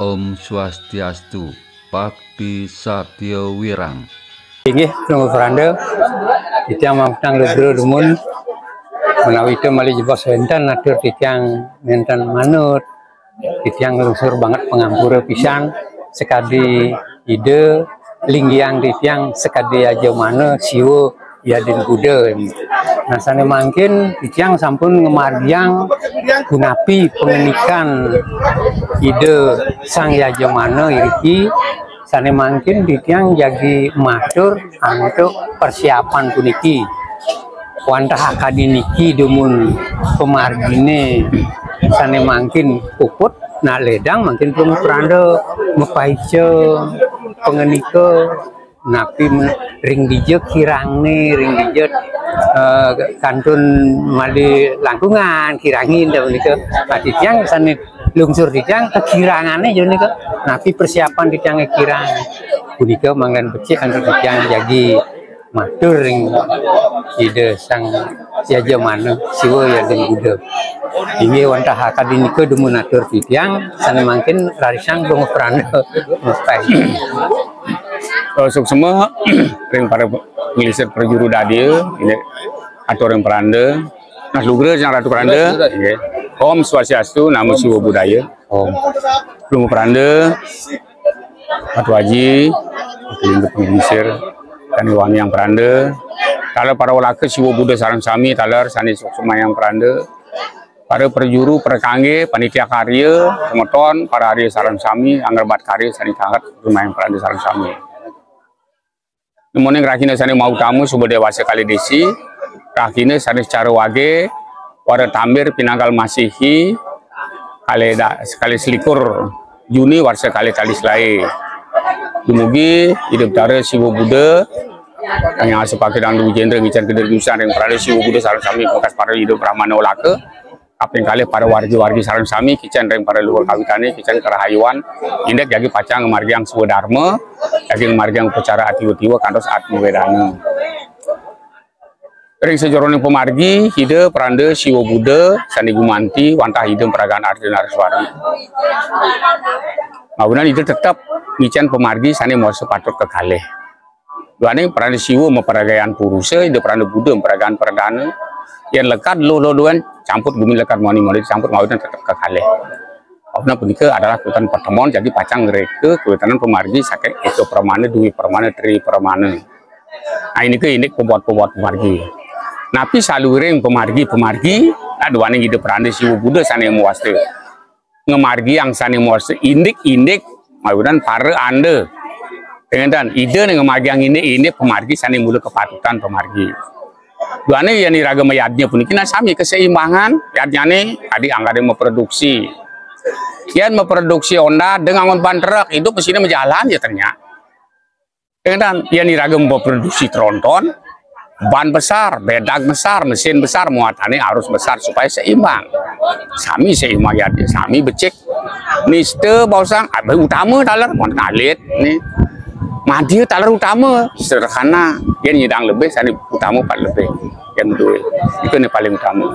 Om Swastiastu, Bhakti Satya Wirang. Inggih nunggu Franda, titiang mamtang lebro rumun, menawi itu mali jebos enten atur titiang menten manut, titiang lungsur banget pengampura pisang, sekadi ide, linggiang titiang sekadi aja mana siwo yadin Buddha. Nah sana mungkin titiang sampun ngemargiang gunapi pengenikan ide sang yajamana iki sana mungkin titiang jadi matur untuk persiapan puniki wantah akadiniki dumun pemargine sana mungkin puput nah ledang mungkin belum peranda mepaice pengenika napi ring dijek kirangne ring dijek kantun mali langkungan kirangin dan menika titiang sana lungsur titiang kekirangannya jadi nika napi persiapan titiang kirang punika manggan becik antar titiang jadi matur ring ide sang yajamana siwa yadin Buddha ini wantah akadinika dumun atur titiang sana mungkin rarisang bung prana mustai semua ring para pengilisir perjuru dadia ini atur yang peranda nah lugra yang ratu peranda Om Swastiastu, Namo Siwa Budaya. Om belum peranda Ratu Haji untuk pengilisir dan wangi yang peranda talar para walaka Siwa Buddha sarang sami talar sani suksuma yang peranda para perjuru perkangge panitia karya pengoton para hari sarang sami anggar bat karya sani tangkat rumah yang peranda sarang sami. Namun yang rakina sana mau tamu subuh dewasa kali desi, rakina sana secara wage, pada tambir pinanggal masihi, sekali selikur Juni warsa kali tali selai. Dumugi hidup tara Siwa Buddha, yang asa pakai dan dulu jendera ngican kederjusan yang berada Siwa Buddha sarang sami bekas para hidup ramana olaka. Kaping kali para wargi-wargi sarang sami kican reng para luhur kawitane kican kerahayuan indek jagi pacang margiang suwa dharma jagi margiang upacara atiwa-tiwa kantos atmu wedana reng sejorone pemargi hide peranda Siwa Buddha sandi gumanti wantah hide peragaan arti narswari mabunan hide tetap ngican pemargi sandi mau sepatut kekalih duane peranda Siwa memperagayaan purusa hide peranda Buddha memperagayaan perdana yang lekat lo-loan campur bumi lekat moni-moni campur mawitan tetap kekalih. Karena punika adalah kutan pertemuan jadi pacang mereka kewitanan pemargi sakit itu permane dui permane tri permane. Nah ini ke ini pembuat pemargi. Napi saluring pemargi aduane ide peranda Siwa Buddha sane muaste. Ngemargi yang sane muaste indik mawitan para ande. Dengan ide ngemargi yang ini pemargi sane mulu kepatutan pemargi. Duane yang diragam yadnya pun kena sami keseimbangan yadnya nih tadi angka yang memproduksi kian memproduksi Honda dengan ban truk itu mesinnya menjalan ya ternyata dengan yang diragam memproduksi tronton ban besar bedak besar mesin besar muatannya harus besar supaya seimbang sami seimbang yadnya sami becek niste bausang utama talar mau ngalit nih Madi talar utama sederhana yang nyidang lebih sani utama paling lebih yang dua itu yang paling utama.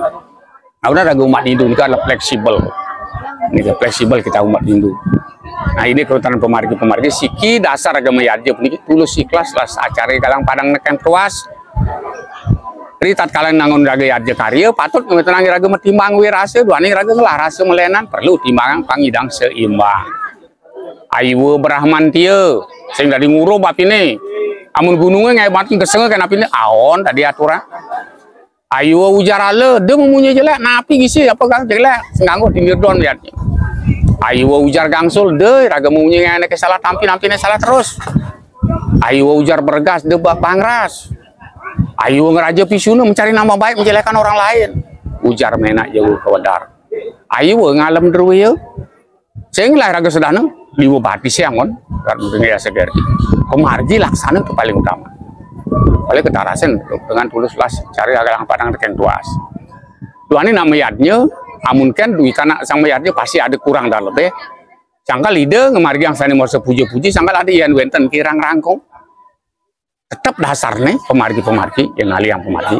Nah udah ragu umat Hindu itu adalah fleksibel ini fleksibel kita umat Hindu. Nah ini kehutanan pemargi siki dasar agama yadnya punika tulus ikhlas lah acara kalang padang neken tuas ritat kalang nangun raga yadnya karya patut ngemetenangi raga metimbang wirase duani raga ngelarase melenan perlu timbangan pangidang seimbang. Ayo berahman tia sing dari nguro bapine amun gunungnya ngai batin kesenge kan apine aon tadi aturan ayo ujarale de memunye jelek napi gisi apa kang jelek nganggo dimirdon ya ayo ujar gangsul de raga memunye ngai nek salah tampine salah terus ayo ujar bergas de bangras ayo ngeraja pisuna mencari nama baik menjelekan orang lain ujar menak jauh kewedar ayo ngalem deruye sing lah raga sedana liwo bati siangon kan ya seger pemargi laksana itu paling utama oleh ketarasen dengan tulus las cari agalang padang reken tuas tuani nama yadnya amun kan duit tanah sang mayatnya pasti ada kurang dan lebih sangka ide ngemargi yang sani mau sepuji-puji sangka ada yang wenten kirang rangkong tetap dasarnya pemargi yang ngali yang pemargi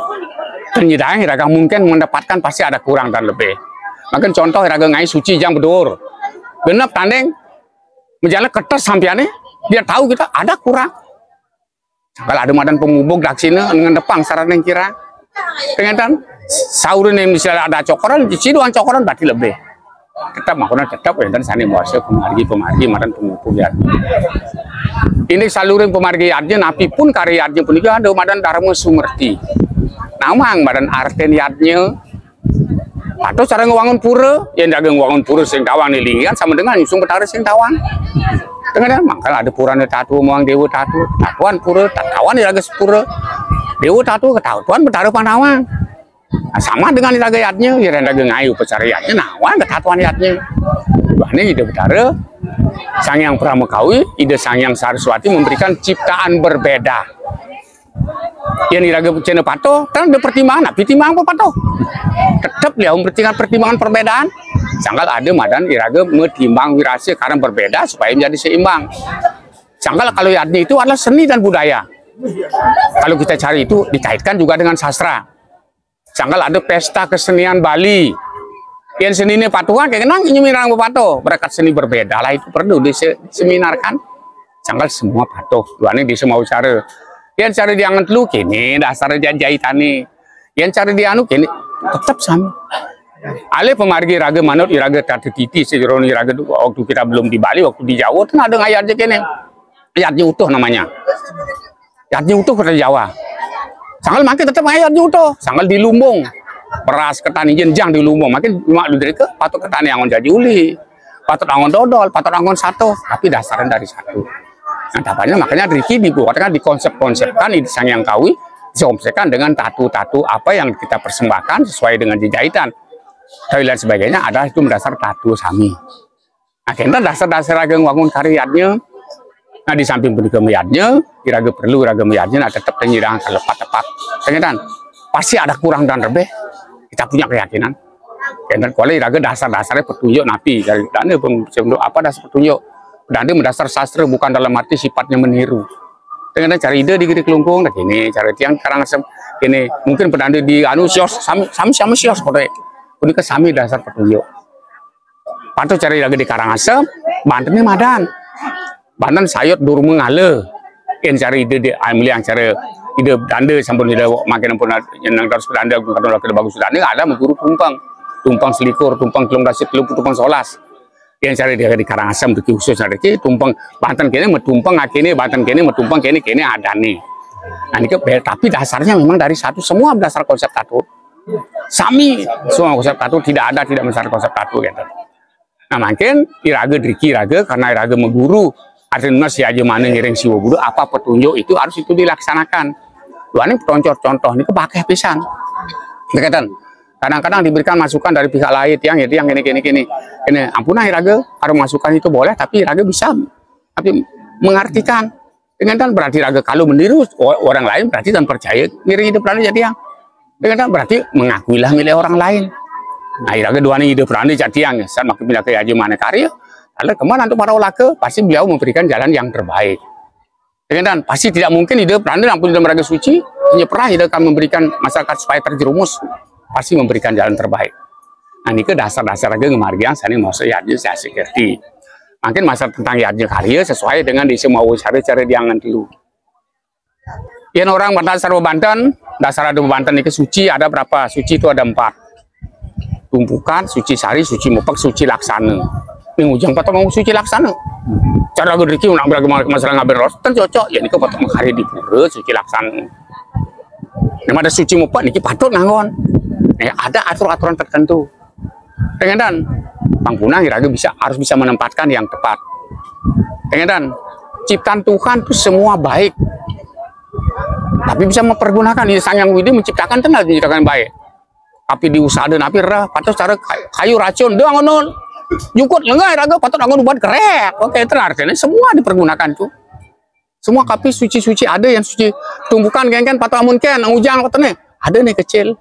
ternyata iraga mungkin mendapatkan pasti ada kurang dan lebih makin contoh iraga ngai suci jang bedur genap tandeng menjalan kertas sampiannya, dia tahu kita ada kurang. Kalau ada madan pemubuk dak sini dengan depang saran yang kira. Dengan sahur ini misalnya ada cokoran, di doang cokoran berarti lebih. Tetap makanya tetap dan sani muasa pemargi madan pemubuk ya. Ini saluran pemargi yadnya, napi pun karya yadnya pun juga ada madan darmo sumerti. Namang madan arten yadnya. Atau cara ngewangun pura, yang dagang ngewangun pura sing tawang nih lingian sama dengan nyusung betara sing tawang. Dengan makanya ada purane tatu muang dewa tatu, tatuan pura, tatuan iraga sepura. Dewa tatu ketatuan betara panawang. Nah, sama dengan iraga yadnya, ya dagang ngayu pecara yadnya, nawan ketatuan yadnya. Ini ide betara, sang yang Pramekawi, ide sang yang Saraswati memberikan ciptaan berbeda. Yang iraga cina pato, kan ada pertimbangan, pertimbangan apa pato? Tetap dia mempertimbangkan pertimbangan perbedaan. Sanggal ada madan iraga metimbang wirasi karena berbeda supaya menjadi seimbang. Sanggal kalau yadnya itu adalah seni dan budaya. Kalau kita cari itu dikaitkan juga dengan sastra. Sanggal ada pesta kesenian Bali. Yang seni ini patuhan kayak kenang nyumirang pato. Berkat seni berbeda lah itu perlu diseminarkan. Sanggal semua patuh. Duane di semua cara. Yang cari diangan lu kini dasar jahitan nih. Yang cari dianu kini tetap sama. Ale pemargi raga manut iraga tatu titi sejeron iraga waktu kita belum di Bali, waktu di Jawa kan ada ngayatnya kene. Ayatnya utuh namanya. Ayatnya utuh ke Jawa. Sanggal makin tetap ayatnya utuh. Sanggal di Lumbung. Beras ketan jenjang di Lumbung. Makin cuma lu dari ke patut ketan yang on jadi uli. Patut angon dodol, patut angon satu, tapi dasarnya dari satu. Nah, dapatnya makanya Riki dibuatkan dikonsep-konsepkan di sang yang kawi diomsekan dengan tatu-tatu apa yang kita persembahkan sesuai dengan jahitan. Dan lain sebagainya adalah itu mendasar tatu sami. Nah, kita dasar-dasar ageng wangun karyatnya. Nah, di samping pendidikannya, iraga perlu iraga meyadnya, nah, tetap penyirang kelepat-tepat. Ternyata pasti ada kurang dan lebih. Kita punya keyakinan. Dan kalau iraga dasar-dasarnya petunjuk napi dari dana apa dasar petunjuk. Dan dia mendasar sastra bukan dalam arti sifatnya meniru. Dengan cari ide di Kelungkung, nah ini cara tiang Karangasem, ini mungkin pedanda di anu sios, sami sios seperti ini ke sami dasar petunjuk. Patut cari lagi di Karangasem, Bantennya madan, Banten sayot dur mengale, yang cari ide di ambil yang cara ide pedanda sampun ide makin pun yang terus pedanda bukan lagi bagus pedanda ada mengguru tumpang selikur, tumpang telung dasit, tumpang solas. Yang cari dia di Karangasem di khusus ada ki tumpang Banten kene metumpang akene Banten kene metumpang kene ada nih. Nah ini tapi dasarnya memang dari satu semua berdasar konsep tatu. Sami semua konsep tatu tidak berdasar konsep tatu gitu. Nah makin iraga driki iraga karena iraga meguru artinya si aja mana ngiring siwa guru apa petunjuk itu harus itu dilaksanakan. Luar ini contoh ini kepakai pisan. Dekatan. Kadang-kadang diberikan masukan dari pihak lain yang ini ampun iraga kalau masukan itu boleh tapi iraga bisa tapi mengartikan dengan kan berarti iraga kalau meniru orang lain berarti dan percaya miring hidup berani jadi yang dengan kan berarti mengakuilah milik orang lain. Nah iraga dua ini hidup berani jadi yang saat makin pindah ke aja mana karya lalu kemana untuk para ulaka pasti beliau memberikan jalan yang terbaik. Dengan kan pasti tidak mungkin hidup berani ampun dalam raga suci hanya pernah hidup akan memberikan masyarakat supaya terjerumus. Pasti memberikan jalan terbaik. Nah ini ke dasar-dasar lagi ngemargian sani mau saya sekerti. Mungkin masalah tentang yadnya karya sesuai dengan di semua cara diangan dulu. Yang orang berdasar Banten, dasar ada Banten itu suci ada berapa? Suci itu ada 4. Tumpukan, suci sari, suci mupak, suci laksana. Yang ujung patah mau suci laksana. Cara lagu Riki nak beragam masalah ngaber ros, kan cocok. Ya ini ke patah karya di pura suci laksana. Yang ada suci mupak ini patut nangon. Ada aturan-aturan tertentu. Dengan Pangpunang iraga harus bisa menempatkan yang tepat. Dengan ciptaan Tuhan itu semua baik. Tapi bisa mempergunakan ini sang yang widi menciptakan tenar menciptakan baik. Tapi diusahakan api rah patut cara kayu racun dia ngonon. Nyukut lengai iraga patut angon buat kerek. Oke, tenar artinya semua dipergunakan tuh. Semua kapi suci-suci ada yang suci tumbukan kan patut amun ken ujang patutnya. Ada nih kecil.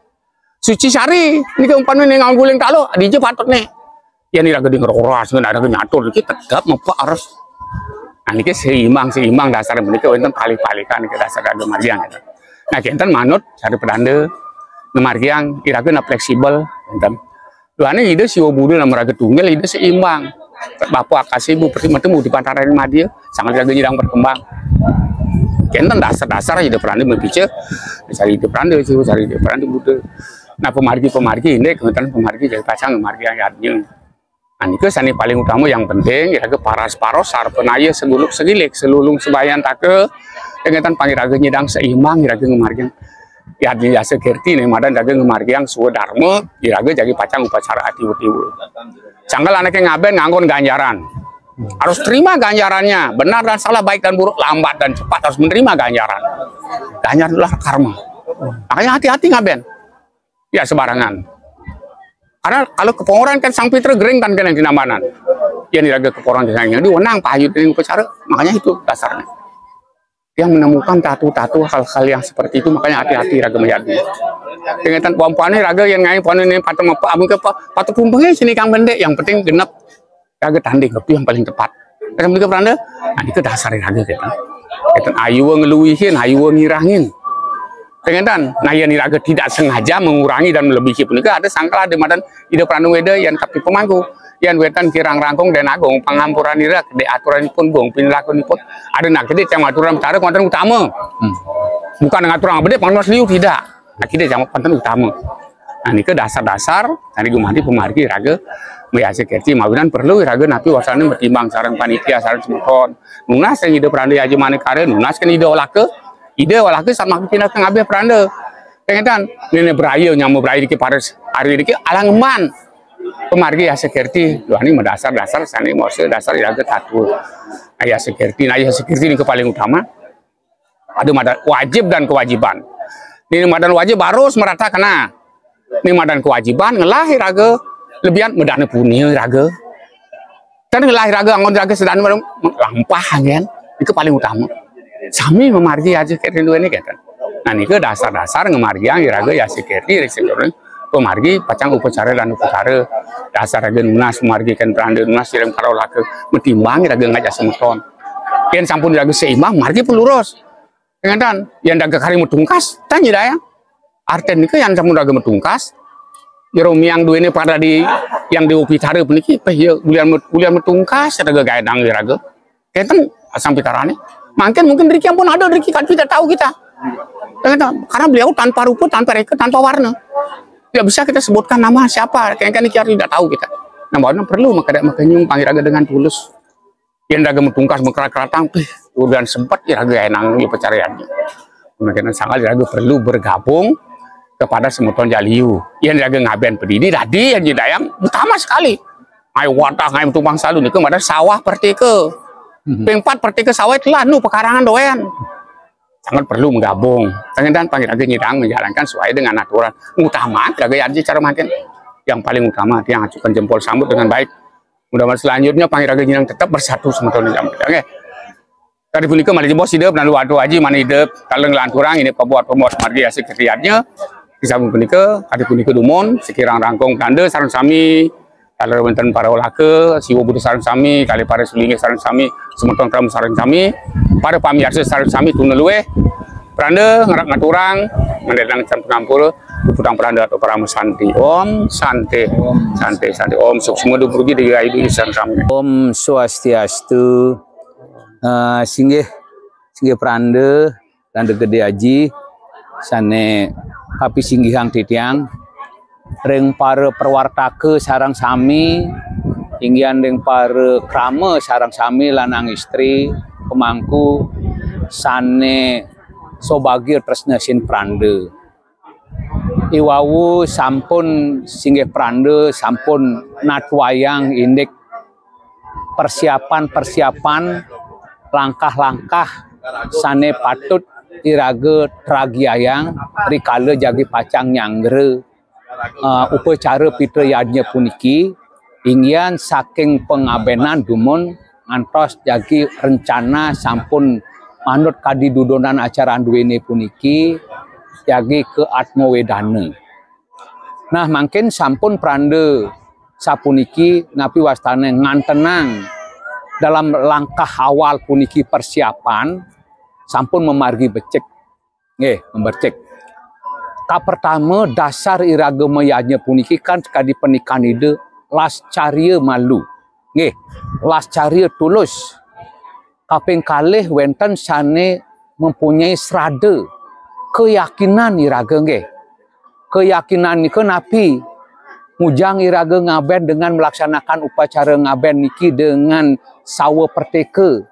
Suci sari, ini keumpamanya nih ngang guling kalau di je patut nih. Ya nih raga di ngeroras, nggak ada nyatur, kita tetap mempak harus. Nah ini seimbang dasar mereka untuk pali-palikan ke dasar raga margiang. Gitu. Nah kita manut cari pedanda, margiang iraga na fleksibel. Dua ini ide siwa budu nama raga tunggal ide seimbang. bapak kasih ibu bertemu di pantaran Madia sangat jaga nyidang berkembang kenten dasar-dasar aja peran membicara cari di peran cari di peran Buddha. Nah pemargi ini kemudian pemargi jadi pasang pemargi yang artinya nah ini kesani paling utama yang penting iraga paras sar penaya seguluk segilik selulung sebayan take kemudian pangiraga nyidang seimbang iraga ngemargi ya di jasa kerti nih madan jaga ngemargi yang suwe dharma iraga jadi pacang upacara ati-utiwu canggal anaknya ngaben nganggon ganjaran harus terima ganjarannya benar dan salah baik dan buruk lambat dan cepat harus menerima ganjaran adalah karma makanya hati-hati ngaben ya sebarangan karena kalau kepengoran kan sang pitra gering kan yang dinamanan yang diraga kepengoran disayangnya dia wenang pahayut dengan upacara makanya itu dasarnya yang menemukan tatu-tatu hal-hal yang seperti itu makanya hati-hati raga menjadi dengan puan-puannya raga yang ngai puan ini patut apa abang ke patut pumpengnya sini kang pendek yang penting genap raga tanding itu yang paling tepat kan mereka beranda nah itu dasar raga kita ayu ngeluihin ayu ngirangin pengen nah yang iraga tidak sengaja mengurangi dan melebihi pun ada sangkala di madan ide prandu weda yang tapi pemangku yang wetan kirang rangkong dan agung pengampuran ira de aturan pun gong pinlakon pun ada nak gede yang aturan utara konten utama bukan dengan aturan gede pangnos liu tidak akhirnya yang konten utama nah ini ke dasar-dasar tadi gumanti pemargi iraga biasa kerti mawinan perlu iraga napi wasane bertimbang sareng panitia sareng semuton nunas yang ide prandu aja mana kare nunas kan ide ide walake sama pindah ke ngabe peranda pengen ini berayu nyamu berayu di paris hari ini alang eman pemargi ya sekerti doa ini mendasar-dasar sana mau dasar ya tatu ayah sekerti ini paling utama ada madan wajib dan kewajiban ini madan wajib harus merata kena ini madan kewajiban ngelahir raga lebihan medana punya raga dan ngelahir raga angon raga sedang lampah kan itu paling utama sami memargi aja kayak dua ini kan. Nah ini ke dasar-dasar ngemargi yang iraga ya sekerti resekoran pemargi pacang upacara dan upacara dasar raga nunas memargi kan peranda nunas siram karolake metimbang iraga ngajak semeton. Kian sampun iraga seimbang margi pelurus. Dengan yang daga kari metungkas tanya daya. Arten ini ke yang sampun iraga metungkas. Yeromi yang dua ini pada di yang di upacara puniki ya bulan metungkas iraga gaedang iraga. Kenten sampai tarane mungkin Riki pun ada Riki kan tidak tahu kita karena beliau tanpa rupa tanpa reka tanpa warna tidak bisa kita sebutkan nama siapa kayak kita tidak tahu kita namanya perlu makanya panggil raga dengan tulus yang raga metungkas mengkerat-keratang udah sempat ya raga enang di pencariannya makanya sangat raga perlu bergabung kepada semuton jaliu yang raga ngaben pedidi tadi yang jidayang utama sekali ayo watah ayo tumpang salu nih kemarin sawah pertike Pempat perti ke sawit lah nu pekarangan doyan sangat perlu menggabung dan panggil raga nyidang menjalankan sesuai dengan aturan utama raga aja cara makin yang paling utama yang acukan jempol sambut dengan baik mudah-mudahan selanjutnya panggil raga nyidang tetap bersatu sementara oke tadi punika malah bos hidup dan waduh aji mana hidup kalau ngelanturang ini pembuat margi asik ketiadnya disambung punika tadi punika dumon sekirang rangkong tanda sarang sami kalau wonten para olahke siwo butuh sareng sami kali para sulinge sareng sami semeton kram sareng sami para pamirsa sareng sami tuneluwe pranda ngarak ngaturang mandedang can pengampur putang pranda atau para santi om sante om suksma du pergi di aidu sareng sami om swastiastu singgih pranda dan gede aji sane kapi singgihang titiang reng para perwartake sarang sami inggian reng para krama sarang sami lanang istri pemangku sane sobagir tresna sin prande iwawu sampun singgih prande sampun natwayang indek persiapan langkah-langkah sane patut iraga tragiayang rikala jagi pacang nyanggre upacara pitra yadnya puniki inggian saking pengabenan dumon ngantos jagi rencana sampun manut kadidudonan acara duwene puniki jagi ke atmo wedane nah mungkin sampun prande sapuniki napi wastane ngantenang dalam langkah awal puniki persiapan sampun memargi becek membercek pertama dasar iraga mayanya puniki kan kadi pernikahan ide las caria malu Nggih, lascaria tulus. Kaping kalih wenten sane mempunyai serada keyakinan iraga nggih. Keyakinan niku napi mujang iraga ngaben dengan melaksanakan upacara ngaben niki dengan sawa perteka.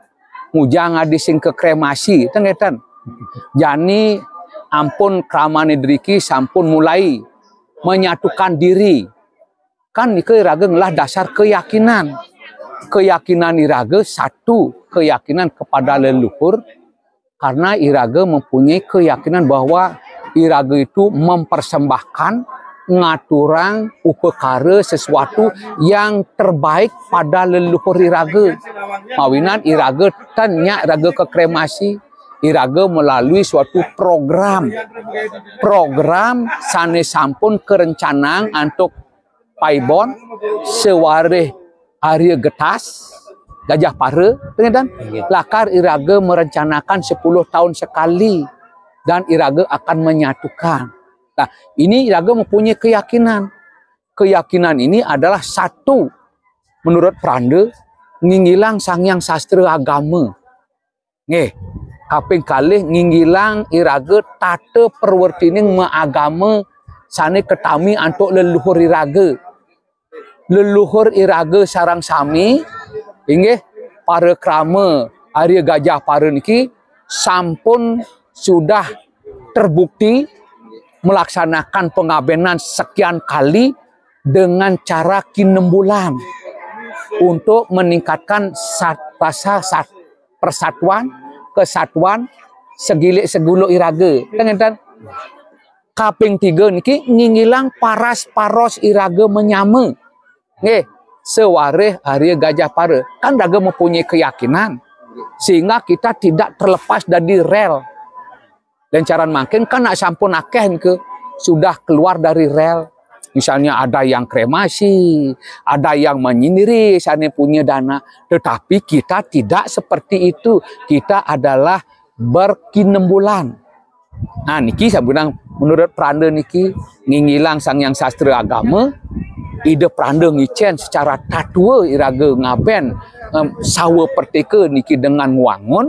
Mujang adi sing ke kremasi tengetan. Jani ampun kramane driki sampun mulai menyatukan diri. Kan niku iraga ngelah dasar keyakinan. Keyakinan iraga satu, keyakinan kepada leluhur, karena iraga mempunyai keyakinan bahwa iraga itu mempersembahkan ngaturang upekara sesuatu yang terbaik pada leluhur iraga. Mawinan iraga tanya iraga ke kremasi, iraga melalui suatu program sane sampun kerencanaan untuk paibon sewareh Arya Getas Gajah Para dan lakar iraga merencanakan 10 tahun sekali dan iraga akan menyatukan. Nah, ini iraga mempunyai keyakinan. Keyakinan ini adalah satu menurut Pranda nginggilang sangyang sastra agama. Nggih, kaping kalih nginggilang iraga tata perwertining maagama sane ketami antuk leluhur iraga. Leluhur iraga sarang sami inggih para krama Arya Gajah Para niki sampun sudah terbukti melaksanakan pengabenan sekian kali dengan cara kinembulan untuk meningkatkan rasa persatuan, kesatuan segilik seguluk iraga. Tengen kaping 3 niki nginggilang paras paros iraga menyama. Nggih, sewareh Arya Gajah Para kan daga mempunyai keyakinan sehingga kita tidak terlepas dari rel. Dan cara makin kan nak sampun akeh ke sudah keluar dari rel. Misalnya ada yang kremasi, ada yang menyendiri, sana punya dana. Tetapi kita tidak seperti itu. Kita adalah berkinembulan. Nah, niki saya bilang menurut Pranda niki nginggilang sangyang sastra agama. Ide Pranda ngicen secara tatua iraga ngaben sawa perteka niki dengan wangun.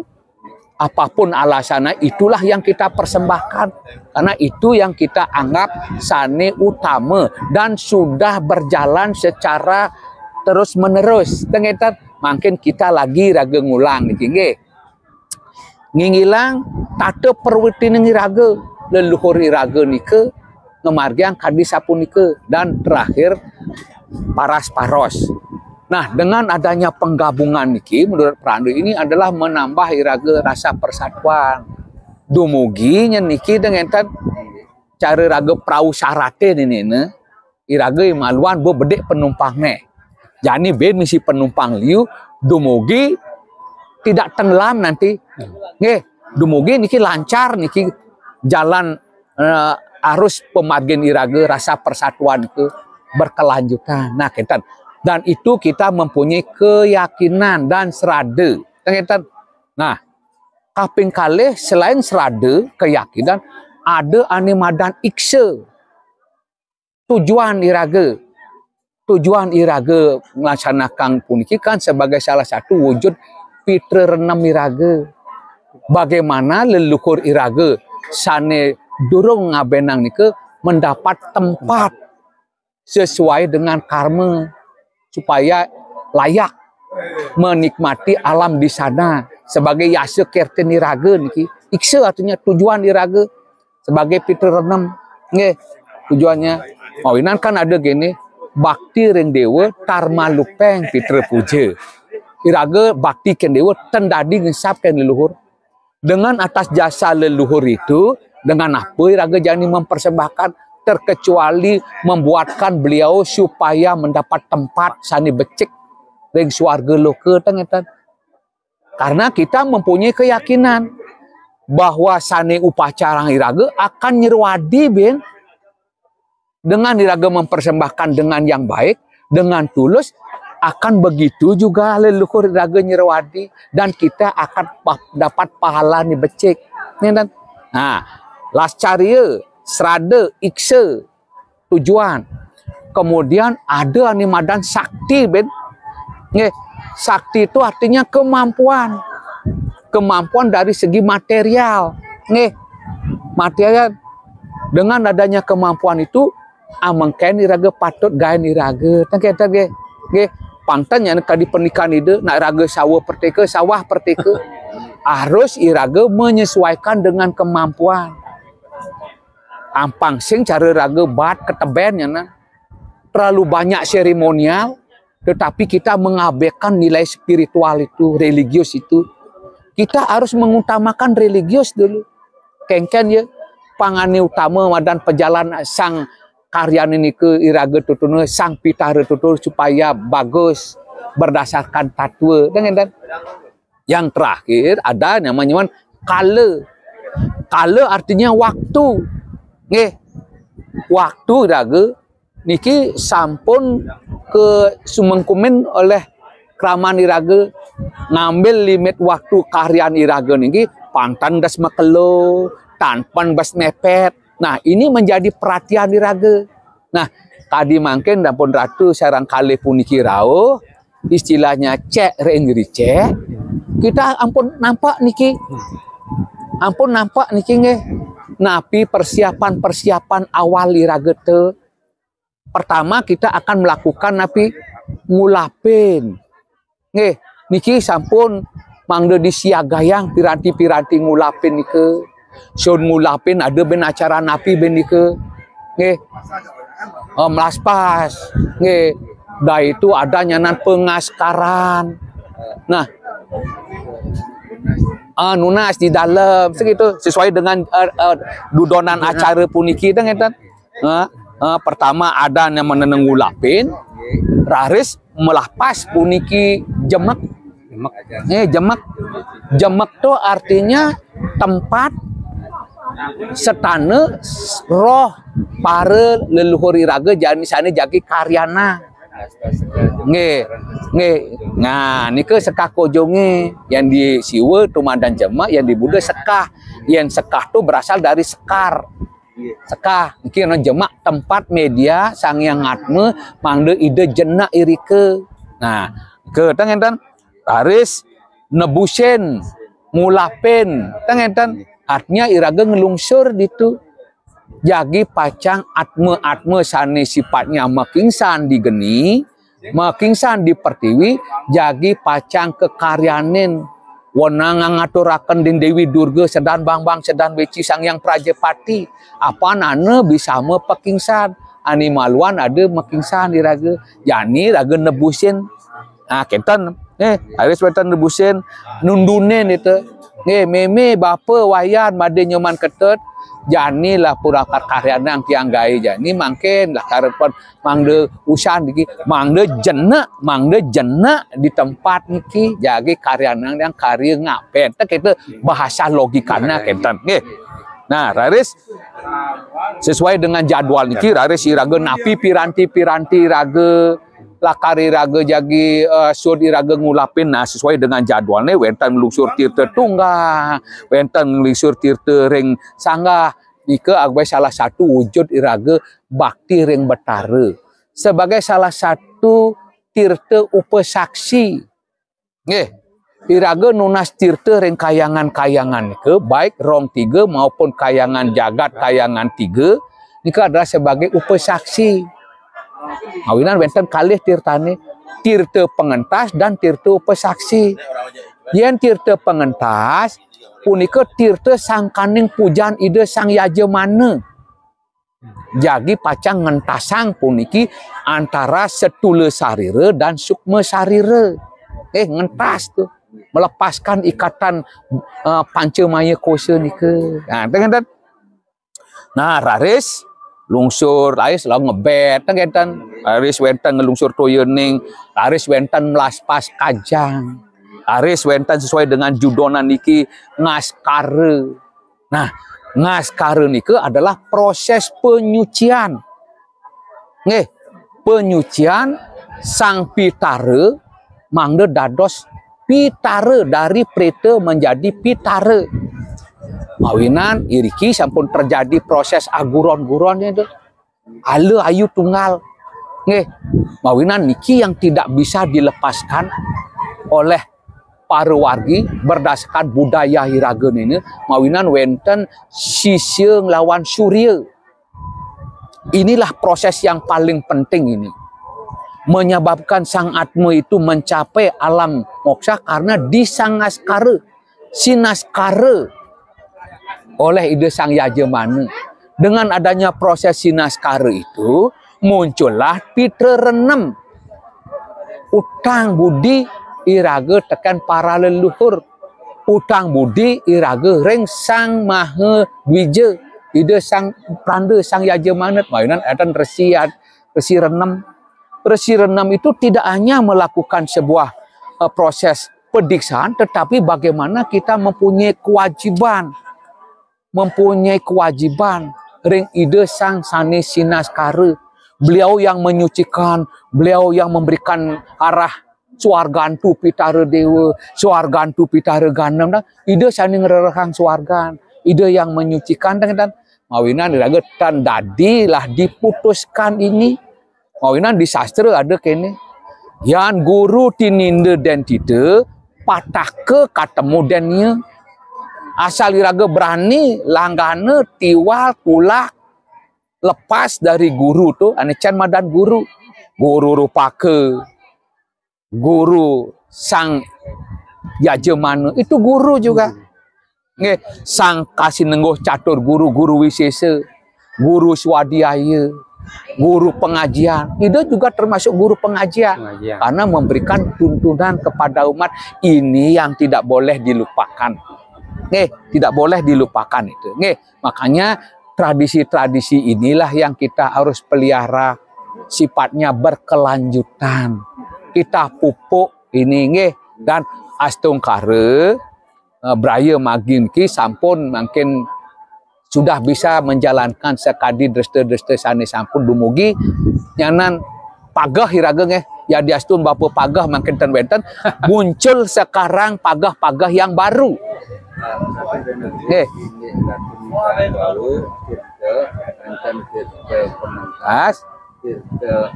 Apapun alasannya itulah yang kita persembahkan. Karena itu yang kita anggap sane utama dan sudah berjalan secara terus menerus. Tengetan makin kita lagi raga ngulang niki nggih. Ngingilang tata perwitining iraga leluhur iraga nika ngemargiang kadi sapunika dan terakhir paras paros. Nah, dengan adanya penggabungan niki menurut Pranda ini adalah menambah iraga rasa persatuan. Dumugi nya niki dengan cara raga perahu syarate ini iraga maluan bo bedek penumpang ne. Jadi ben misi penumpang liu dumugi tidak tenggelam nanti. Nggih, dumugi niki lancar niki jalan arus pemargin iraga rasa persatuan itu berkelanjutan. Nah, kita dan itu kita mempunyai keyakinan dan serada. Kita, nah, kaping kalih selain serada keyakinan ada animadan ikse. Tujuan iraga melaksanakan puniki kan sebagai salah satu wujud fitra renam iraga. Bagaimana leluhur iraga sane durung ngabenang nike mendapat tempat sesuai dengan karma supaya layak menikmati alam di sana sebagai yasa kerten iraga niki. Iksa artinya tujuan iraga sebagai fitra renam. Nggih, tujuannya mawinan kan ada gini bakti ring dewa tarma lupeng fitra puja. Iraga bakti ken dewa tendadi ngesapkan leluhur. Dengan atas jasa leluhur itu, dengan apa iraga jani mempersembahkan terkecuali membuatkan beliau supaya mendapat tempat sani becik ring swarga loka tengetan. Karena kita mempunyai keyakinan bahwa sani upacara iraga akan nyerwadi ben dengan iraga mempersembahkan dengan yang baik, dengan tulus, akan begitu juga leluhur iraga nyerwadi dan kita akan dapat pahala ni becik. Nah, lascaria, serada, iksa, tujuan. Kemudian ada animadan sakti ben Nggih, sakti itu artinya kemampuan. Kemampuan dari segi material. Nggih, material. Dengan adanya kemampuan itu, amangken iraga patut gaen iraga. Tangketa nggih. Nggih, pantanya kadi pernikahan itu nak iraga sawah perteka. Harus iraga menyesuaikan dengan kemampuan. Ampang sing cara iraga bat ketebennya na. Terlalu banyak seremonial, tetapi kita mengabaikan nilai spiritual itu, religius itu. Kita harus mengutamakan religius dulu. Kengken ya, pangane utama wadan pejalan sang karya ini ke iraga tutune sang pitara tutur supaya bagus berdasarkan tatwa. Dan yang terakhir ada namanya kala. Kala artinya waktu. Nggih. Waktu iraga niki sampun ke sumengkumen oleh kraman iraga ngambil limit waktu karyaan iraga niki pantan das makelo tanpan bas mepet. Nah, ini menjadi perhatian iraga. Nah, tadi mangken dapun ratu sarang kali puniki rao istilahnya cek reengri cek. Kita ampun nampak niki nggih. Napi persiapan awal iraga te. Pertama kita akan melakukan napi ngulapin. Nggih, niki sampun mangde disiagayang piranti-piranti ngulapin nike. Sun ngulapin ada ben acara napi ben nike. Nggih. Melaspas. Nggih. Da itu ada nyanan pengaskaran. Nah, nunas di dalam segitu sesuai dengan dudonan acara puniki dan ngeten. Pertama ada yang meneneng ngulapin, raris melahpas puniki jemek. Jemek itu artinya tempat setane roh para leluhur iraga jani sana jagi karyana. Nggih. Nah, nike sekah kojonge yang di siwa tumandan jemek, yang di Buddha sekah. Yang sekah itu berasal dari sekar. Sekah niki jemak tempat media sang yang ngatme mangde ide jenak irike. Nah, ke tengenten haris nebusen ngulapin tengenten artinya iraga ngelungsur ditu. Jagi pacang atme sane sifatnya makingsan di geni, makingsan di pertiwi, jagi pacang kekaryanin Wanang ngaturaken din Dewi Durga sedan bang sedan beci sang yang Prajapati. Apa nane bisa me pekingsan. Ani maluan ada mekingsan diraga. Yani raga nebusin. Nah kenten. Aris wetan nebusin. Nundunen itu. Meme bapa wayan made nyoman ketet. Jani lah pura karyana ang tiang gai jani mangken lah karepan mangde usahan diki mangde jenak di tempat niki jagi karyana yang karya ngapen tak kita bahasa logikanya kenten nggih. Nah raris sesuai dengan jadwal niki raris iraga napi piranti raga lakari raga jagi sur iraga ngulapin. Nah sesuai dengan jadwalnya wenten melusur tirta tunggal wenten melusur tirta ring sanggah nika agak salah satu wujud iraga bakti ring betara sebagai salah satu tirta upasaksi nggih iraga nunas tirta ring kayangan ke baik rong 3 maupun kayangan jagat kayangan 3 nika adalah sebagai upasaksi. Awinan wenten kalih tirtane tirta pengentas dan tirta upasaksi. Yen tirta pengentas punika tirta sangkaning pujan ide sang yajemana. Jagi pacang ngentasang puniki antara setule sarira dan sukma sarira. Ngentas tuh melepaskan ikatan pancamaya kosa nika. Nah, tengen. Nah, raris lungsur laris lalu ngebet tengen. Raris wenten ngelungsur toyening, raris wenten melaspas kajang. Aris wenten sesuai dengan judonan niki ngaskare. Nah, ngaskare niki adalah proses penyucian. Nggih, penyucian sang pitare mangde dados pitare dari prete menjadi pitare. Mawinan iriki sampun terjadi proses aguron-guron itu. Ale ayu tunggal. Nggih, mawinan niki yang tidak bisa dilepaskan oleh para wargi berdasarkan budaya Irageun ini, mawinan wenten sisyeung lawan surya. Inilah proses yang paling penting ini. Menyebabkan sang Atma itu mencapai alam moksa karena disangaskara, sinaskara oleh ide sang Yajamana. Dengan adanya proses sinaskara itu, muncullah pitra renem. Utang budi iraga tekan para leluhur. Utang budi iraga ring sang maha dwija. Ide sang pranda sang Yajamana. Mainan adan resi renem. Resi renem itu tidak hanya melakukan sebuah proses pediksaan, tetapi bagaimana kita mempunyai kewajiban. Mempunyai kewajiban. Ring ide sang sani sinaskara. Beliau yang menyucikan, beliau yang memberikan arah suargantu pitara dewa, suargantu pitara ganam, ide sani ngererahang suargan, ide yang menyucikan dan mawinan iraga tan dadilah diputuskan ini. Mawinan di sastra ada kene. Yan guru tininde dan tide patah ke katemu dennya. Asal iraga berani langgana tiwal tulak lepas dari guru tuh ane can madan guru rupake guru sang Yajamana itu guru juga. Nge, sang Kasinenggoh Catur guru wisesa, guru swadhyaya, guru pengajian. Itu juga termasuk guru pengajian. Karena memberikan tuntunan kepada umat. Ini yang tidak boleh dilupakan. Tidak boleh dilupakan itu. Makanya tradisi-tradisi inilah yang kita harus pelihara, sifatnya berkelanjutan. Kita pupuk ini dan astungkara Braya magin ki sampun makin sudah bisa menjalankan sekadi dreste-dreste sane sampun dumugi nyanan pagah iraga ya diastun bapa pagah makin ten wenten muncul sekarang pagah-pagah yang baru. Bintang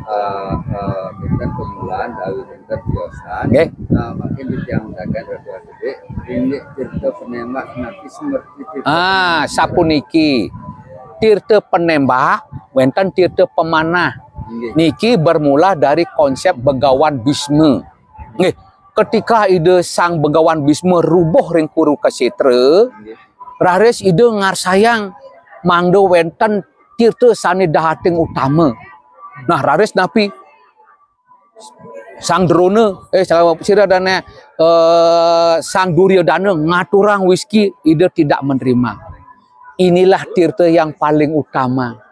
pemulaan dari bintang biosan, makin ditiangkan redua gede, ini tirta penembak nanti seperti sapuniki tirta penembak, wenten tirta pemanah. Niki bermula dari konsep Begawan Bisma. Ketika ide sang Begawan Bisma rubuh ring Kuru Kasetra, raris ide ngarsayang mangdo wenten tirta sane dahating utama. Nah, raris napi sang Drona, sang Duryodhana ngaturang whisky, ide tidak menerima. Inilah tirta yang paling utama.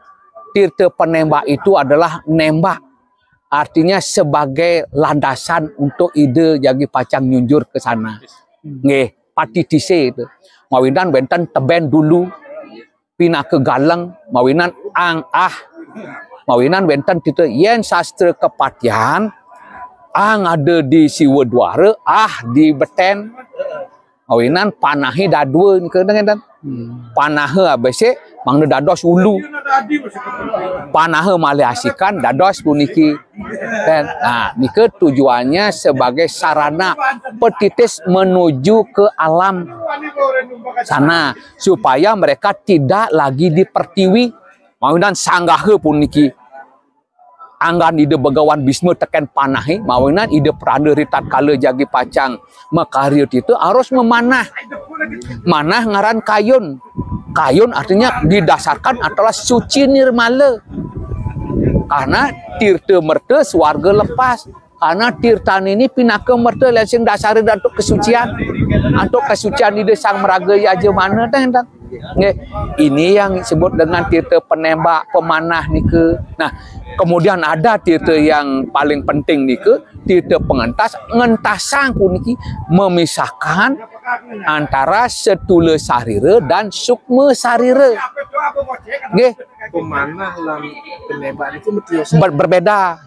Tirta penembak itu adalah nembak. Artinya sebagai landasan untuk ide jagi pacang nyunjur ke sana. Patitise itu. Mawinan benten teben dulu, pina ke galang, mawinan mawinan benten kita yen sastra kepatian ada di Siwadwara di Beten mawinan panahi dadua ke dengan panahe abese mangna dados ulu panahe maliasikan dados puniki dan nike tujuannya sebagai sarana petitis menuju ke alam sana supaya mereka tidak lagi dipertiwi. Mawinan sanggahe pun niki anggan ide Begawan Bisma tekan panahi mawinan ide pranda ritat kala jagi pacang makariut itu harus memanah ngaran kayun artinya didasarkan adalah suci nirmala karena tirta merta swarga lepas karena tirtan ini pinaka merta langsung dasar untuk kesucian ide sang meraga Yajamana dan ini yang disebut dengan tirta penembak pemanah nike. Nah, kemudian ada tirta yang paling penting nike, tirta pengentas, ngentasang pun niki memisahkan antara setula sarira dan sukma sarira. Pemanah dan penembak itu berbeda.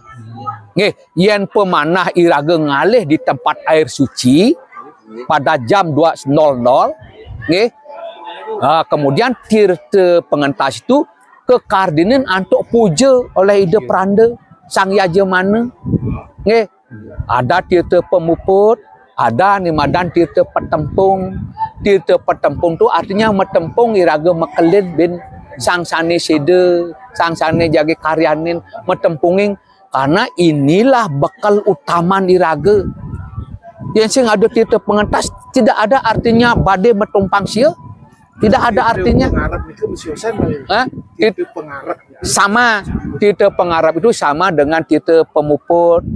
Yen pemanah iraga ngalih di tempat air suci pada jam 2.00, kemudian tirta pengentas itu kekardinan untuk puja oleh ide pranda sang yajemana. Nggih. Ada tirta pemuput, ada nimadan tirta petempung. Tirta petempung tu artinya metempung iraga mekelin bin sang sane sede, sang sane jagi karyanin metempunging, karena inilah bekal utama iraga. Yang sing ada tirta pengentas tidak ada artinya badai metumpang sia. Tidak ada artinya. Sama tirta pengarap itu sama dengan tirta pemuput.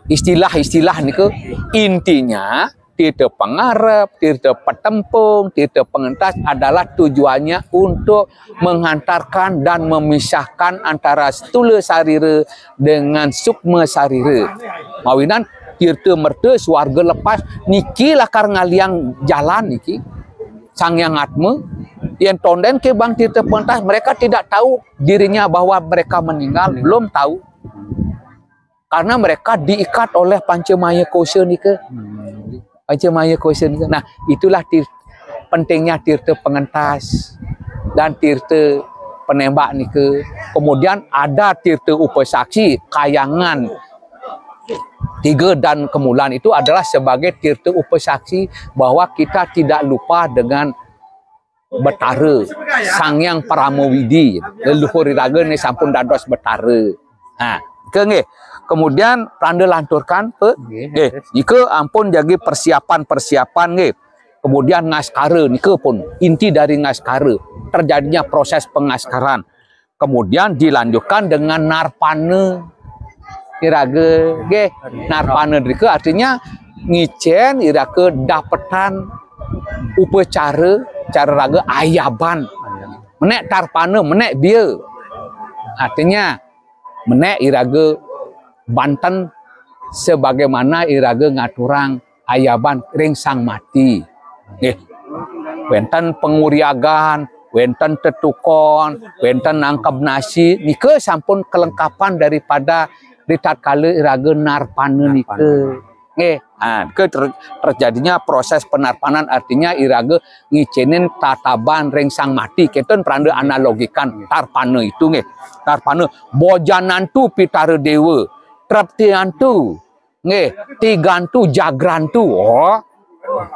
Istilah-istilah ni ke intinya tirta pengarap, tirta petempung, tirta pengentas adalah tujuannya untuk menghantarkan dan memisahkan antara stula sarira dengan sukma sarira. Mawinan tirta merta swarga lepas niki lakar ngaliang jalan niki. Sang yang atma yang tonden ke bang tirta pengentas, mereka tidak tahu dirinya bahwa mereka meninggal, belum tahu. Karena mereka diikat oleh pancamaya kosa ni ke. Pancamaya kosa ni ke. Nah, itulah pentingnya tirta pengentas dan tirta penembak ni ke. Kemudian ada tirta upasaksi, kayangan 3 dan kemulan itu adalah sebagai tirta upasaksi bahwa kita tidak lupa dengan Betara, Sangyang Paramawidi, leluhur iraga ni sampun dados Betara. Nah, ke kemudian pranda lanturkan jika ampun jagi persiapan-persiapan nggih. Kemudian ngaskara nika pun inti dari ngaskara, terjadinya proses pengaskaran. Kemudian dilanjutkan dengan narpana. Iraga nggih, narpana nika artinya ngicen iraga dapetan upacara cara raga ayaban. Menek tarpana, menek dia. Artinya menek iraga Banten sebagaimana iraga ngaturang ayaban ring sang mati. Wenten penguriagan, wenten tetukon, wenten nangkap nasi, nika sampun kelengkapan daripada ritatkala iraga narpana nika. Terjadinya proses penarpanan artinya iraga ngicenin tataban ring sang mati. Kita peranda analogikan tarpana itu nggih. Tarpana bojanantu pitara dewa, treptiantu nggih, tigantu jagrantu. Oh.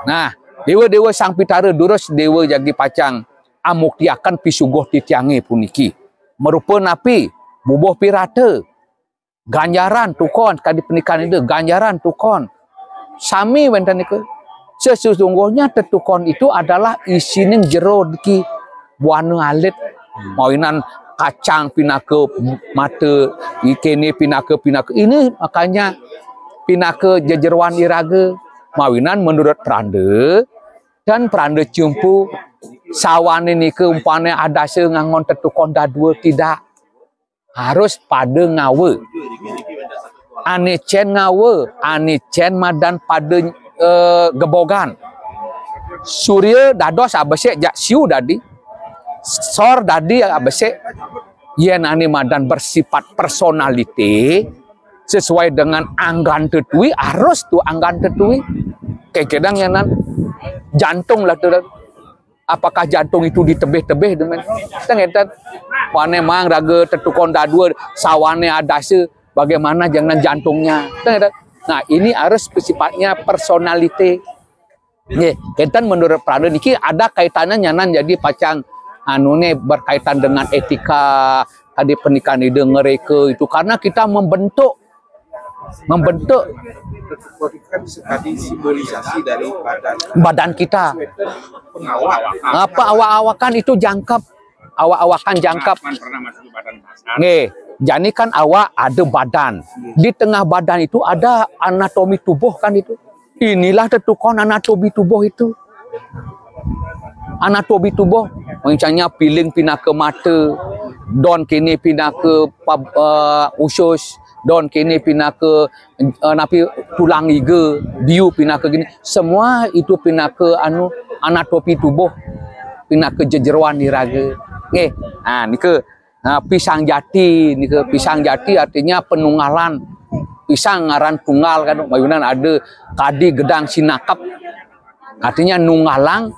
Nah, dewa-dewa sang pitara durus dewa jagi pacang amuktiakan pisugoh titiange puniki. Merupa napi bubuh pirata. Ganjaran tukon kadi pernikahan itu ganjaran tukon. Sami wenten iku. Sesungguhnya tetukon itu adalah isining jero diki buana alit. Mawinan kacang pinaka mata ikene pinaka. Ini makanya pinaka jejeruan iraga. Mawinan menurut peranda dan peranda cumpu sawane nike umpane ada ngangon tetukon dadua tidak. Harus pada ngawe. Ane cen ngawe, ane cen madan pada gebogan. Surya dados abesek jak siu dadi. Sor dadi abesek yen ane madan bersifat personality sesuai dengan anggan tetui, harus tu anggan tetui. Kadang yanan jantung lah tu. Apakah jantung itu ditebeh-tebeh dengan tengetan pane mang raga tetukon dadua sawane adase bagaimana jangan jantungnya tengetan. Nah, ini harus sifatnya personality. Nggih, kentan menurut prada niki ada kaitannya nyanan jadi pacang anune berkaitan dengan etika tadi pernikahan ide ngereka itu karena kita membentuk kan tadi simbolisasi dari badan kita. Apa awak-awakan itu jangkap, awak-awakan jangkap. Nih, jadi kan awak ada badan. Di tengah badan itu ada anatomi tubuh kan itu. Inilah tetukon anatomi tubuh itu. Anatomi tubuh, misalnya piling pinaka mata, don kini pinaka usus. Don kini pinaka napi tulang iga, biu pinaka gini. Semua itu pinaka anatomi tubuh, pinaka jejeruan iraga. Nggih. Nah, nika pisang jati, nika pisang jati artinya penunggalan. Pisang ngaran tunggal kan, mayunan ada kadi gedang sinakap. Artinya nunggalang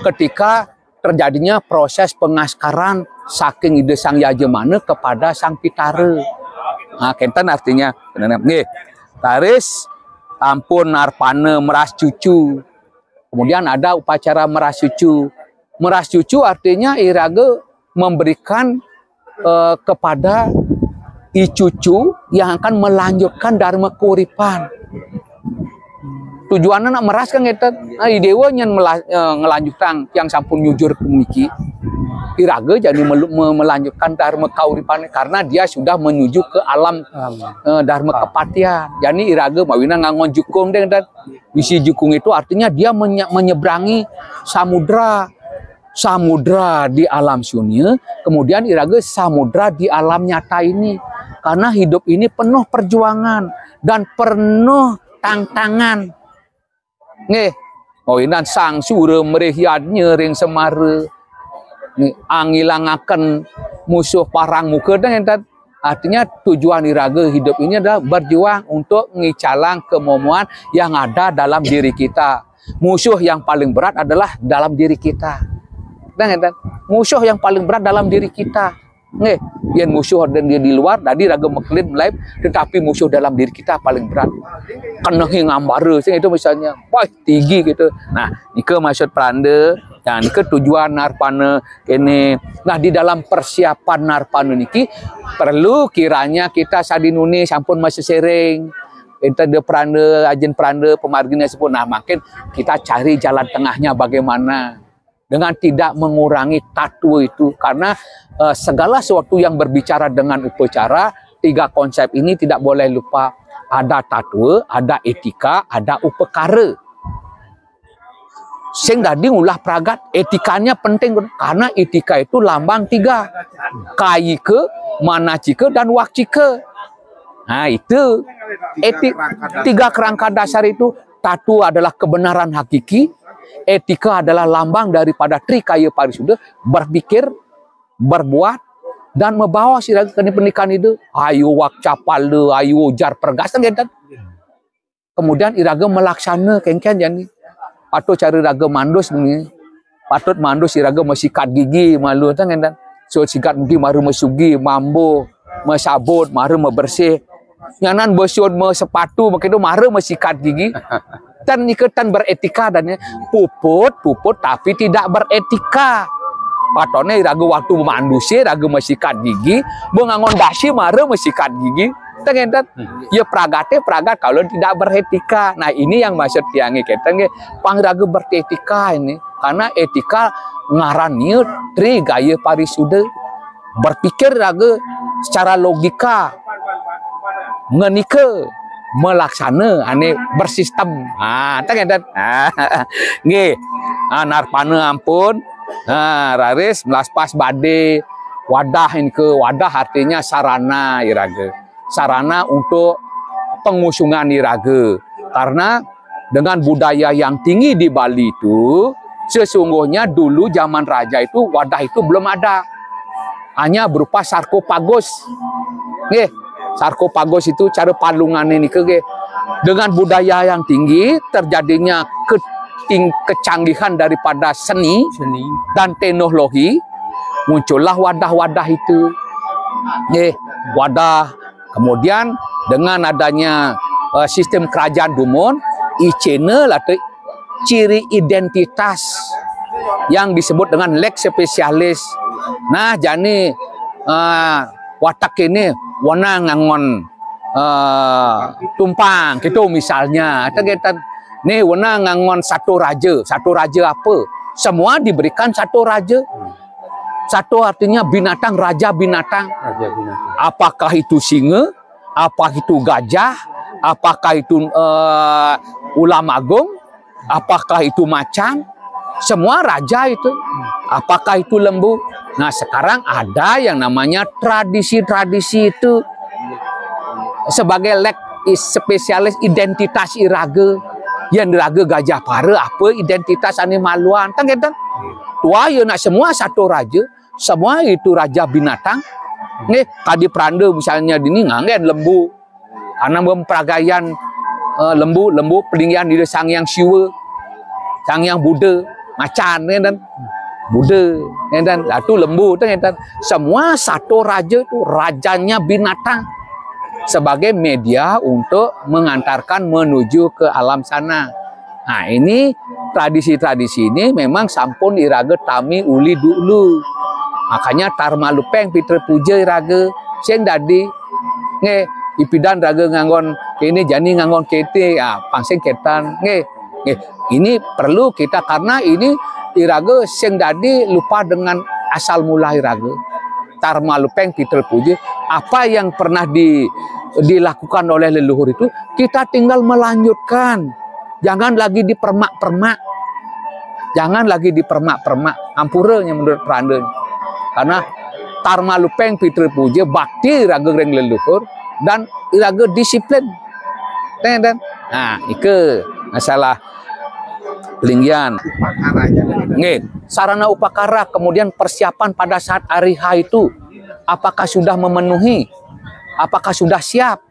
ketika terjadinya proses pengaskaran saking ide sang yajemana kepada sang pitara. Kenten artinya nggih. Taris ampun narpane meras cucu. Kemudian ada upacara meras cucu. Meras cucu artinya irage memberikan kepada cucu yang akan melanjutkan dharma keuripan. Tujuannya nak meras kan ngeten. Dewa yang ngelanjutkan yang sampun nyujur kemiki. Iraga jadi melanjutkan dharma kauripan karena dia sudah menuju ke alam dharma kepatian. Jadi iraga mawina ngangon jukung dan bisi jukung itu artinya dia menyeberangi samudra di alam sunya, kemudian iraga samudra di alam nyata ini. Karena hidup ini penuh perjuangan dan penuh tantangan. Nggih, mawinan sang sura merehiadnya ring semara. Angilangaken musuh parang muka dan artinya tujuan iraga hidup ini adalah berjuang untuk ngicalang kemomuan yang ada dalam diri kita. Musuh yang paling berat adalah dalam diri kita. Dan musuh yang paling berat dalam diri kita. Nih, yang musuh dan dia di luar, tadi raga meklin mulai, tetapi musuh dalam diri kita paling berat. Kena ngambara, itu misalnya, wah tinggi gitu. Nah, ini maksud peranda, dan ke tujuan narpana ini. Nah, di dalam persiapan narpana niki perlu kiranya kita sadinuni sampun masih sering. Kita ada peranda, ajen peranda, pemarginya sepun. Nah, makin kita cari jalan tengahnya bagaimana. Dengan tidak mengurangi tatwa itu. Karena segala sesuatu yang berbicara dengan upacara, tiga konsep ini tidak boleh lupa. Ada tatwa, ada etika, ada upekara. Sing tadi ulah pragat, etikanya penting. Karena etika itu lambang tiga. Kayike, manacike, dan wakcike. Nah itu. Tiga kerangka dasar itu. Tatwa adalah kebenaran hakiki. Etika adalah lambang daripada trikaya parisuda, berpikir, berbuat, dan membawa siraga ke pernikahan itu. Ayo wakcapal, ayo jar pergasan gitu. Kemudian iraga melaksana kengken jadi. Patut cari raga mandus ini. Patut mandus iraga mesikat gigi malu kan gitu. So sikat gigi maru mesugi, mambo, mesabut, maru mebersih. Nyanan besiod sepatu begitu maru mesikat gigi. Dan iketan beretika dan puput tapi tidak beretika. Patone ragu waktu mandusi ragu mesikat gigi, bengangon dasi mare mesikat gigi. Tengendat ya pragat kalau tidak beretika. Nah, ini yang maksud tiangi kita nge pangragu beretika ini. Karena etika ngarannya tri gaya parisuda. Berpikir ragu secara logika. Ngenika melaksana ane bersistem. Tengendat. Nggih. Narpana ampun. Raris melaspas bade wadah ini ke wadah artinya sarana iraga. Sarana untuk pengusungan iraga. Karena dengan budaya yang tinggi di Bali itu sesungguhnya dulu zaman raja itu wadah itu belum ada. Hanya berupa sarkofagus. Nggih. Sarkofagus itu cara palungan ini ke dengan budaya yang tinggi terjadinya kecanggihan daripada seni dan teknologi, muncullah wadah-wadah itu. Wadah. Kemudian dengan adanya sistem kerajaan Dumon, icene atau ciri identitas yang disebut dengan lex spesialis. Nah, jadi watak ini wana ngangon tumpang gitu misalnya. Kita nih, wana ngangon satu raja apa? Semua diberikan satu raja. Satu artinya binatang, raja binatang. Apakah itu singa? Apakah itu gajah? Apakah itu ulam agung? Apakah itu macan? Semua raja itu. Apakah itu lembu? Nah, sekarang ada yang namanya tradisi-tradisi itu. Sebagai lek spesialis identitas iraga. Yang iraga gajah para apa identitas animaluan. Tanggetan. Tua ya nak semua satu raja. Semua itu raja binatang. Nih, tadi peranda misalnya dini ngangen lembu. Karena memperagayan lembu pelinggian di Sang Yang Siwa. Sang Yang Buddha. Macan dan Buddha dan itu lembu kan. Semua satu raja itu rajanya binatang. sebagai media untuk mengantarkan menuju ke alam sana. Nah, ini tradisi-tradisi ini memang sampun iraga tami uli dulu. Makanya tarma lupeng pitra puja iraga sing dadi nge ipidan raga nganggon kene jani nganggon kete pangsing ketan nge ini perlu kita karena ini iraga sing dadi lupa dengan asal mula iraga. Tarma lupeng pitra puja apa yang pernah dilakukan oleh leluhur itu kita tinggal melanjutkan. Jangan lagi dipermak-permak. Jangan lagi dipermak-permak. Ampuranya menurut Pranda. Karena tarma lupeng pitra puja bakti raga reng leluhur dan raga disiplin. Dan nah, itu masalah linggian. Nggih, sarana upakara kemudian persiapan pada saat hari H itu apakah sudah memenuhi? Apakah sudah siap?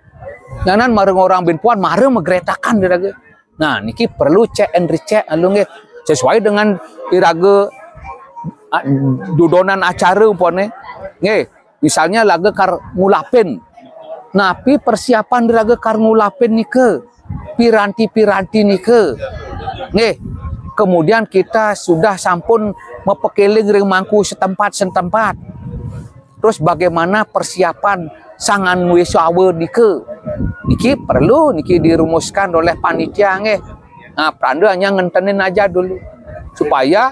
Jangan mareng orang binpuan mareng megeretakan raga. Nah, niki perlu cek and recheck nggih sesuai dengan iraga dudonan acara umpone. Nggih, misalnya laga kar ngulapin. Napi persiapan diraga kar ngulapin nike. Piranti-piranti nike. Nggih. Kemudian kita sudah sampun mepekeling ring mangku setempat. Terus bagaimana persiapan sangan wisawa nike? Niki perlu niki dirumuskan oleh panitia nggih. Nah, Pranda hanya ngentenin aja dulu supaya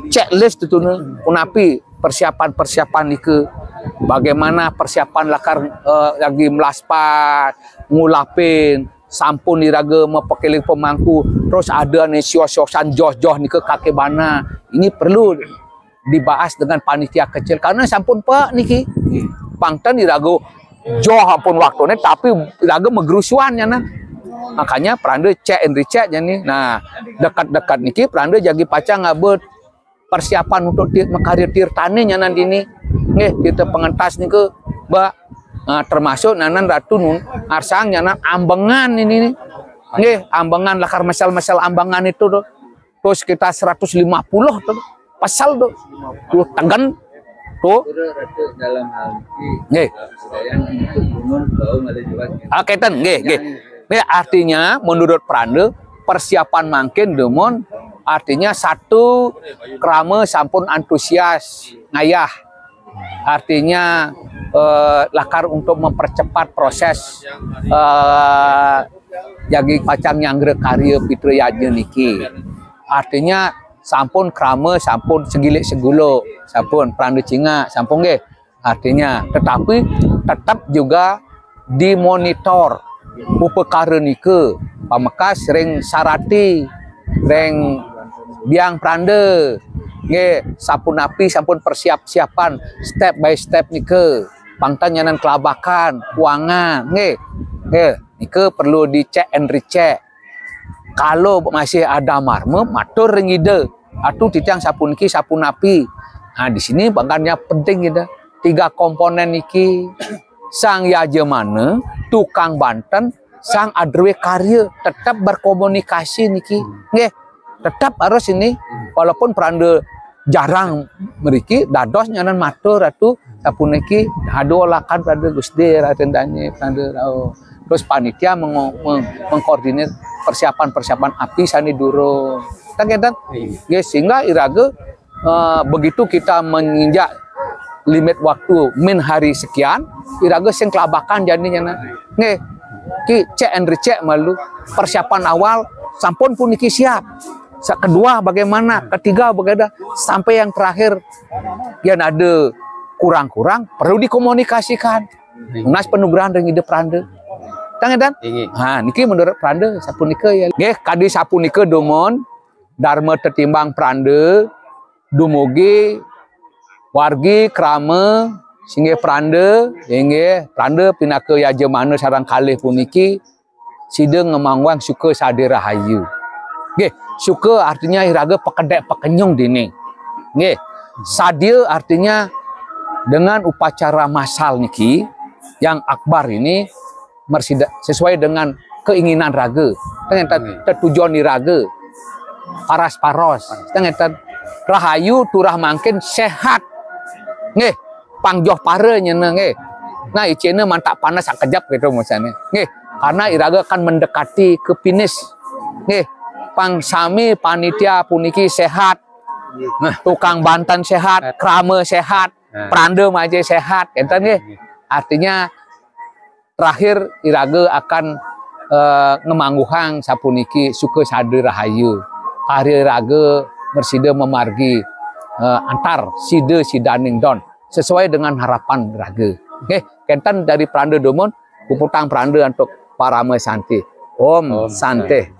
checklist itu punapi persiapan nike. Bagaimana persiapan lakar lagi melaspat, ngulapin, sampun iraga mepekeling pemangku, terus ada nih sios-siosan joh-joh nike kake bana. Ini perlu dibahas dengan panitia kecil karena sampun pak niki. Pangtan iraga joh pun waktunya tapi iraga megerusuan ya nah. Makanya Pranda cek and recheck nih. Nah, dekat-dekat niki Pranda jagi pacang ngabut persiapan untuk mekarir tirtane nya nanti ini. Nggih, kita pengentas niku, Mbak. Nah, termasuk nanan ratu nun arsang nya ambengan ini nih. Nggih, ambengan lakar mesel-mesel ambengan itu tuh. Terus kita 150 tuh. Pasal tuh. Tuh tegan tuh. Dalam hal ini, kaitan, nggih. Ini artinya menurut Pranda persiapan mangkin demon artinya satu krama sampun antusias ngayah. Artinya lakar untuk mempercepat proses jagi pacang nyangre karya pitra yaja niki. Artinya sampun krama sampun segilik segulo sampun Pranda cinga sampun nggih. Artinya tetapi tetap juga dimonitor upakara nike pamekas ring sarati ring biang Pranda nggih sampun api sampun persiapan step by step nike pangtan nyanan kelabakan keuangan nggih nike perlu dicek and recheck. Kalau masih ada marme matur ring ide atuh titiang sapun niki sapun api. Nah di sini bangkanya penting gitu 3 komponen niki sang yaja mana tukang Banten sang adrwe karya tetap berkomunikasi niki nggih tetap harus ini walaupun Pranda jarang meriki dados nyanan matur atuh sapun niki ado lakan Pranda Gusti ratendane Pranda terus panitia mengkoordinir persiapan api sani duro kan nggih sehingga iraga begitu kita menginjak limit waktu min hari sekian iraga sing kelabakan jadinya nggih ki cek and recheck malu persiapan awal sampun pun niki siap. Kedua bagaimana, ketiga bagaimana sampai yang terakhir yang ada kurang-kurang perlu dikomunikasikan. Unas penugrahan ring ide Pranda. Tangan. Nah, niki menurut Pranda sapunika ya. Nggih kadi sapunika domon dharma tetimbang Pranda dumugi wargi krama sehingga Pranda pinaka yaja mana sarang kalih puniki sideng ngemangwang suka sade rahayu. Nggih, suka artinya iraga pekedek pekenyung dini. Nggih, sadia artinya dengan upacara masal niki yang akbar ini sesuai dengan keinginan raga. Dengan tujuan raga. Paras-paros. Dengan rahayu turah mangkin sehat. Nggih. Pangjoh pare nyeuna nggih. Nah, icena mantak panas sekejap gitu misalnya. Nggih, karena iraga akan mendekati ke finish. Nggih, pangsami panitia puniki sehat. Tukang bantan sehat, krama sehat, prande maje sehat, enten nggih. Artinya terakhir iraga akan ngemangguhang sapuniki suka sade rahayu. Hari iraga bersida memargi antar sida sidaning don sesuai dengan harapan raga. Oke, kenten dari Pranda Domon, kuputang Pranda untuk para santi. Om Sante.